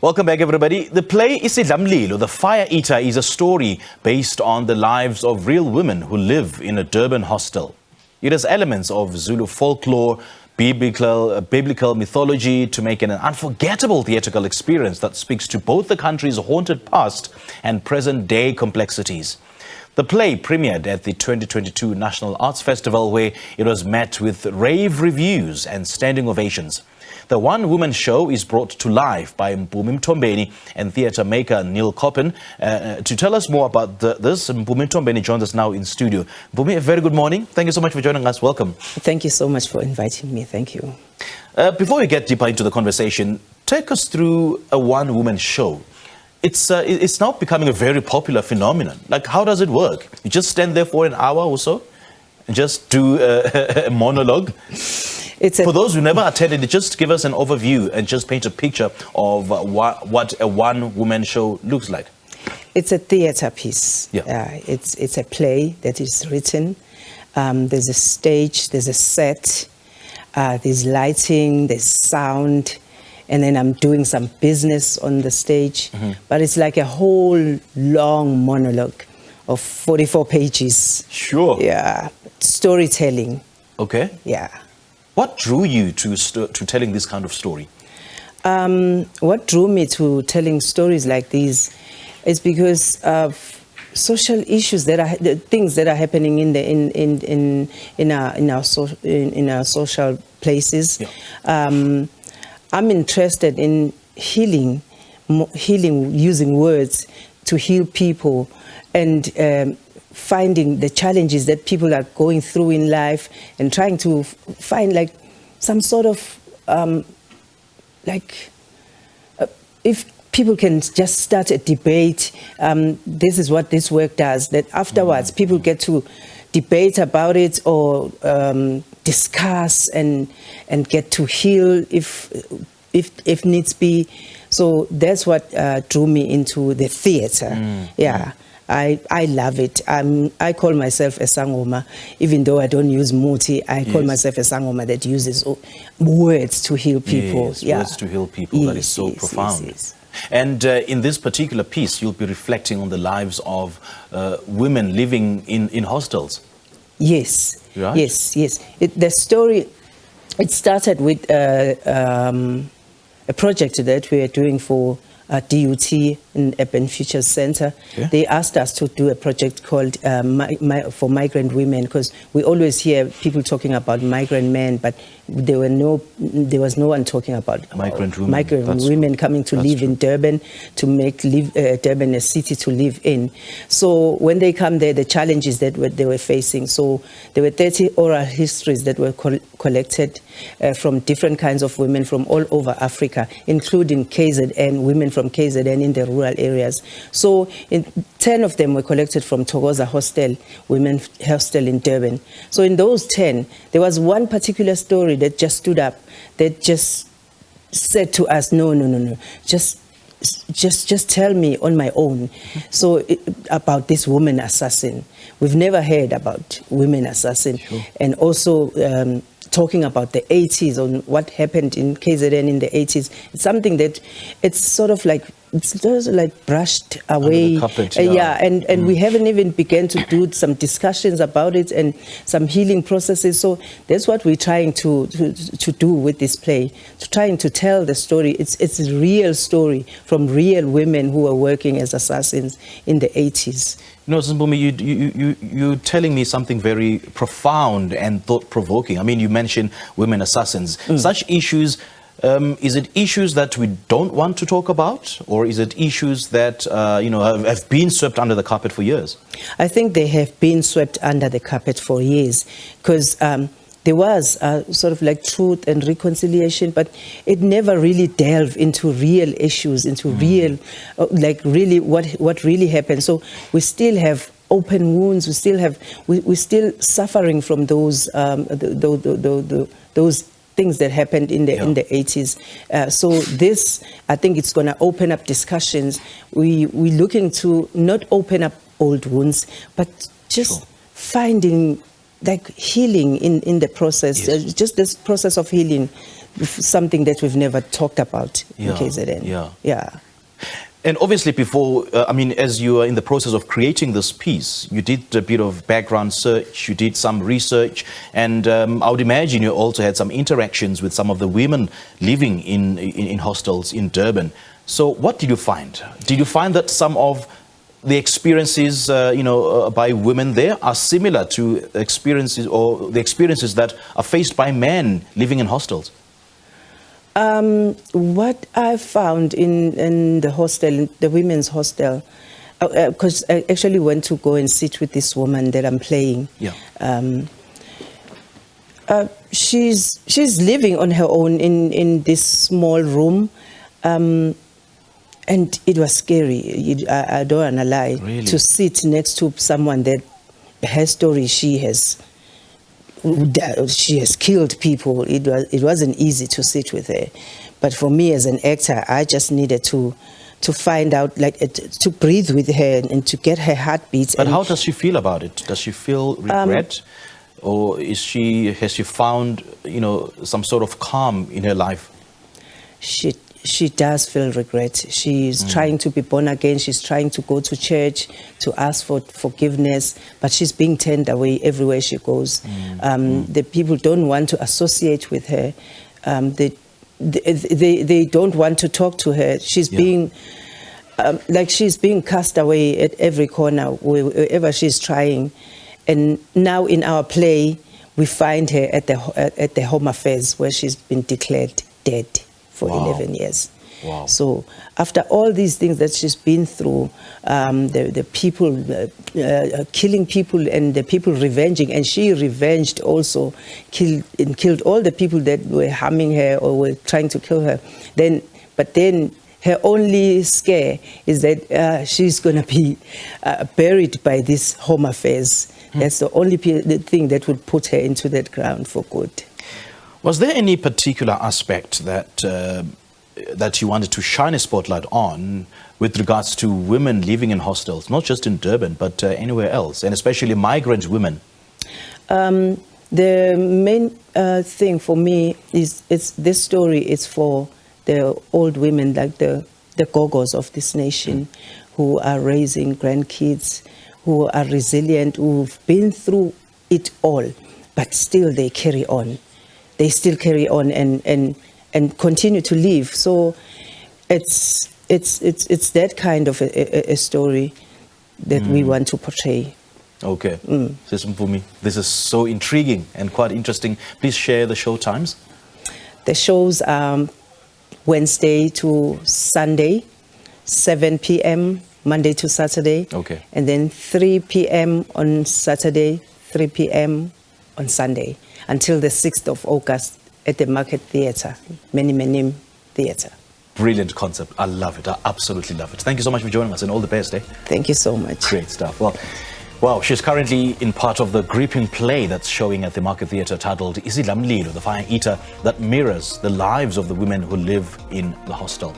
Welcome back, everybody. The play Isidlamlilo, The Fire Eater, is a story based on the lives of real women who live in a Durban hostel. It has elements of Zulu folklore, biblical mythology to make it an unforgettable theatrical experience that speaks to both the country's haunted past and present-day complexities. The play premiered at the 2022 National Arts Festival, where it was met with rave reviews and standing ovations. The one-woman show is brought to life by Mpume Mthombeni and theatre maker Neil Coppen. To tell us more about this, Mpume Mthombeni joins us now in studio. Mpume, a very good morning. Thank you so much for joining us. Welcome. Thank you so much for inviting me. Thank you. Before we get deeper into the conversation, take us through a one-woman show. It's now becoming a very popular phenomenon. Like, how does it work? You just stand there for an hour or so and just do a monologue? For those who never attended, just give us an overview and just paint a picture of what a one-woman show looks like. It's a theatre piece. Yeah. It's a play that is written. There's a stage, there's a set, there's lighting, there's sound, and then I'm doing some business on the stage. Mm-hmm. But it's like a whole long monologue of 44 pages. Sure. Yeah. Storytelling. Okay. Yeah. What drew you to telling this kind of story? What drew me to telling stories like these is because of social issues the things that are happening in our social places. Yeah. I'm interested in healing using words to heal people, and finding the challenges that people are going through in life, and trying to find like some sort of if people can just start a debate, this is what this work does, that afterwards people get to debate about it or discuss and get to heal if needs be. So that's what drew me into the theatre. Yeah. I love it. I call myself a sangoma, even though I don't use muti. I call myself a sangoma that uses words to heal people. Yes, yeah. Words to heal people. Yes, that is so profound. Yes. And in this particular piece, you'll be reflecting on the lives of women living in hostels. Yes. Right? Yes. The story, it started with a project that we are doing for DUT in Urban Futures Center. Yeah. They asked us to do a project called for migrant women, because we always hear people talking about migrant men, but there was no one talking about migrant women coming to live in Durban, to make Durban a city to live in. So when they come there, the challenges that they were facing. So there were 30 oral histories that were collected from different kinds of women from all over Africa, including KZN, women from KZN in the rural areas. So 10 of them were collected from Togoza Hostel, women's hostel in Durban. So in those 10, there was one particular story that just stood up, that just said to us, no, just tell me on my own. So about this woman assassin. We've never heard about women assassin. Sure. And also talking about the 80s, on what happened in KZN in the 80s. It's something that it's sort of like brushed away. Carpet, and we haven't even begun to do some discussions about it and some healing processes. So that's what we're trying to do with this play, trying to tell the story. It's a real story from real women who were working as assassins in the 80s. You know, Mpume, you're telling me something very profound and thought-provoking. I mean, you mentioned women assassins. Such issues, is it issues that we don't want to talk about? Or is it issues that, have been swept under the carpet for years? I think they have been swept under the carpet for years, because there was sort of like truth and reconciliation, but it never really delved into real issues, into real, really what really happened. So we still have open wounds. We're still suffering from those things that happened in the 80s. So this, I think it's going to open up discussions. We're looking to not open up old wounds, but just finding like healing in the process, just this process of healing something that we've never talked about in KZN. Yeah. And obviously before, as you are in the process of creating this piece, you did a bit of background search, you did some research, and I would imagine you also had some interactions with some of the women living in hostels in Durban. So what did you find? Did you find that some of the experiences, by women there are similar to experiences or the experiences that are faced by men living in hostels? What I found in the hostel, the women's hostel, because I actually went to go and sit with this woman that I'm playing. Yeah. She's living on her own in this small room, and it was scary. I don't want to lie. Really? To sit next to someone that her story she has killed people. It wasn't easy to sit with her, but for me as an actor, I just needed to find out, to breathe with her and to get her heartbeats. But how does she feel about it? Does she feel regret, or has she found some sort of calm in her life? She does feel regret. She's trying to be born again. She's trying to go to church, to ask for forgiveness, but she's being turned away everywhere she goes. The people don't want to associate with her. They don't want to talk to her. She's being she's being cast away at every corner wherever she's trying. And now in our play, we find her at the Home Affairs, where she's been declared dead for 11 years. Wow. So after all these things that she's been through, the people killing people and the people revenging, and she revenged also, killed all the people that were harming her or were trying to kill her. But then her only scare is that she's going to be buried by this Home Affairs. That's the only thing that would put her into that ground for good. Was there any particular aspect that you wanted to shine a spotlight on with regards to women living in hostels, not just in Durban, but anywhere else, and especially migrant women? The main thing for me is this story is for the old women, like the gogos of this nation, who are raising grandkids, who are resilient, who've been through it all, but still they carry on. They still carry on and continue to live. So it's that kind of a story that we want to portray. Okay. Sis Mpume, this is so intriguing and quite interesting. Please share the show times. The shows are Wednesday to Sunday, 7 p.m., Monday to Saturday. Okay. And then 3 p.m. on Saturday, 3 p.m. on Sunday, until the 6th of August at the Market Theatre, Mpume Theatre. Brilliant concept. I love it. I absolutely love it. Thank you so much for joining us, and all the best. Thank you so much. Great stuff. Well, wow, she's currently in part of the gripping play that's showing at the Market Theatre titled Isidlamlilo, the Fire Eater, that mirrors the lives of the women who live in the hostel.